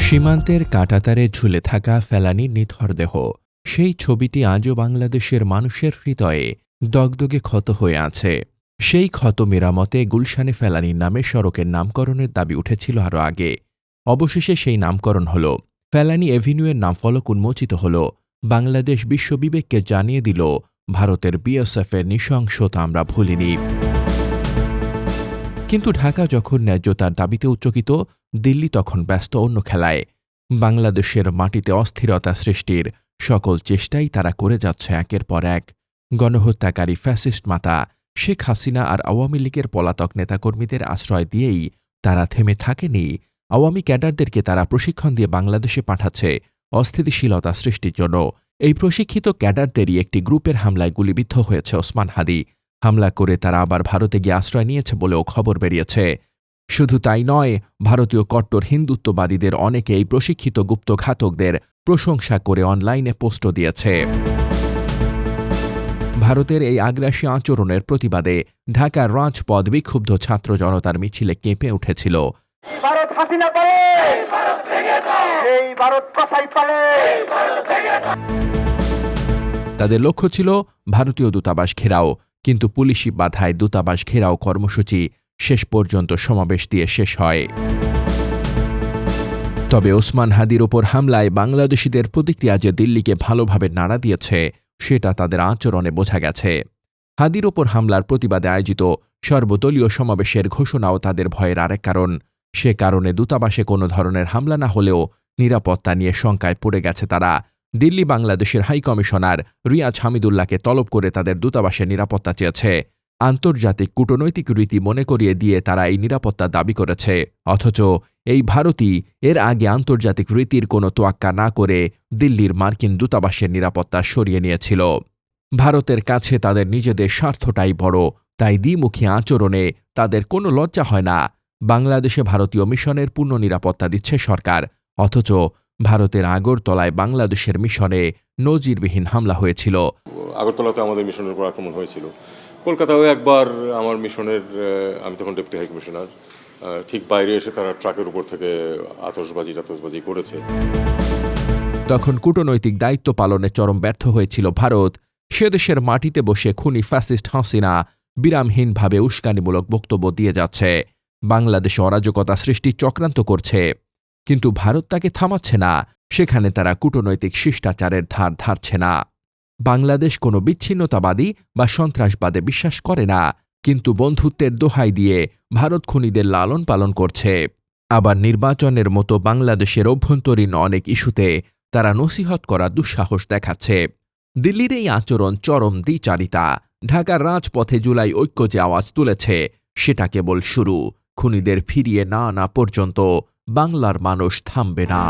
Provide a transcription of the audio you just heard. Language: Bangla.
সীমান্তের কাঁটাতারে ঝুলে থাকা ফেলানীর নিথর দেহ, সেই ছবিটি আজও বাংলাদেশের মানুষের হৃদয়ে দগদগে ক্ষত হয়ে আছে। সেই ক্ষত মেরামতে গুলশানে ফেলানীর নামে সড়কের নামকরণের দাবি উঠেছিল আরও আগে। অবশেষে সেই নামকরণ হল। ফেলানী এভিনিউয়ের নামফলক উন্মোচিত হল। বাংলাদেশ বিশ্ববিবেককে জানিয়ে দিল, ভারতের বিএসএফের নৃশংসতা আমরা ভুলিনি। কিন্তু ঢাকা যখন ন্যায্যতার দাবিতে উচ্চকিত, দিল্লি তখন ব্যস্ত অন্য খেলায়। বাংলাদেশের মাটিতে অস্থিরতা সৃষ্টির সকল চেষ্টাই তারা করে যাচ্ছে একের পর এক। গণহত্যাকারী ফ্যাসিস্ট মাতা শেখ হাসিনা আর আওয়ামী লীগের পলাতক নেতাকর্মীদের আশ্রয় দিয়েই তারা থেমে থাকেনি। আওয়ামী ক্যাডারদেরকে তারা প্রশিক্ষণ দিয়ে বাংলাদেশে পাঠাচ্ছে অস্থিতিশীলতা সৃষ্টির জন্য। এই প্রশিক্ষিত ক্যাডারদেরই একটি গ্রুপের হামলায় গুলিবিদ্ধ হয়েছে ওসমান হাদি। হামলা করে তারা আবার ভারতে গিয়ে আশ্রয় নিয়েছে বলেও খবর বেরিয়েছে। শুধু তাই নয়, ভারতীয় কট্টর হিন্দুত্ববাদীদের অনেকে এই প্রশিক্ষিত গুপ্তঘাতকদের প্রশংসা করে অনলাইনে পোস্টও দিয়েছে। ভারতের এই আগ্রাসী আচরণের প্রতিবাদে ঢাকার রাজপথ বিক্ষুব্ধ ছাত্র জনতার মিছিলে কেঁপে উঠেছিল। ভারত হাসিনা পালে, এই ভারত কসাই পালে। তাদের লক্ষ্য ছিল ভারতীয় দূতাবাস ঘেরাও, কিন্তু পুলিশি বাধায় দূতাবাস ঘেরাও কর্মসূচি শেষ পর্যন্ত সমাবেশ দিয়ে শেষ হয়। তবে ওসমান হাদির ওপর হামলায় বাংলাদেশিদের প্রতিক্রিয়া যে দিল্লিকে ভালোভাবে নাড়া দিয়েছে, সেটা তাদের আচরণে বোঝা গেছে। হাদির ওপর হামলার প্রতিবাদে আয়োজিত সর্বদলীয় সমাবেশের ঘোষণাও তাদের ভয়ের আরেক কারণ। সে কারণে দূতাবাসে কোনো ধরনের হামলা না হলেও নিরাপত্তা নিয়ে শঙ্কায় পড়ে গেছে তারা। দিল্লি বাংলাদেশের হাইকমিশনার রিয়াজ হামিদুল্লাহকে তলব করে তাদের দূতাবাসের নিরাপত্তা চেয়েছে। আন্তর্জাতিক কূটনৈতিক রীতি মনে করিয়ে দিয়ে তারা এই নিরাপত্তা দাবি করেছে। অথচ এই ভারতই এর আগে আন্তর্জাতিক রীতির কোনো তোয়াক্কা না করে দিল্লির মার্কিন দূতাবাসের নিরাপত্তা সরিয়ে নিয়েছিল। ভারতের কাছে তাদের নিজেদের স্বার্থটাই বড়, তাই দ্বিমুখী আচরণে তাদের কোনো লজ্জা হয় না। বাংলাদেশে ভারতীয় মিশনের পূর্ণ নিরাপত্তা দিচ্ছে সরকার, অথচ ভারতের আগরতলায় বাংলাদেশের মিশনে নজিরবিহীন হামলা হয়েছিল। আগরতলাতে আমাদের মিশনের উপর আক্রমণ হয়েছিল। কলকাতাও একবার আমার মিশনের, আমি তখন ডেপুটি হাই কমিশনার, ঠিক বাইরে এসে তারা ট্রাকের উপর থেকে আতশবাজি করেছে। তখন কূটনৈতিক দায়িত্ব পালনে চরম ব্যর্থ হয়েছিল ভারত। সে দেশের মাটিতে বসে খুনি ফ্যাসিস্ট হাসিনা বিরামহীনভাবে উস্কানিমূলক বক্তব্য দিয়ে যাচ্ছে, বাংলাদেশে অরাজকতা সৃষ্টির চক্রান্ত করছে। কিন্তু ভারত তাকে থামাচ্ছে না, সেখানে তারা কূটনৈতিক শিষ্টাচারের ধার ধারছে না। বাংলাদেশ কোনো বিচ্ছিন্নতাবাদী বা সন্ত্রাসবাদে বিশ্বাস করে না, কিন্তু বন্ধুত্বের দোহাই দিয়ে ভারত খুনিদের লালন পালন করছে। আবার নির্বাচনের মতো বাংলাদেশের অভ্যন্তরীণ অনেক ইস্যুতে তারা নসিহত করা দুঃসাহস দেখাচ্ছে। দিল্লির এই আচরণ চরম দ্বিচারিতা। ঢাকার রাজপথে জুলাই ঐক্য যে আওয়াজ তুলেছে, সেটা কেবল শুরু। খুনিদের ফিরিয়ে না আনা পর্যন্ত বাংলার মানুষ থামবে না।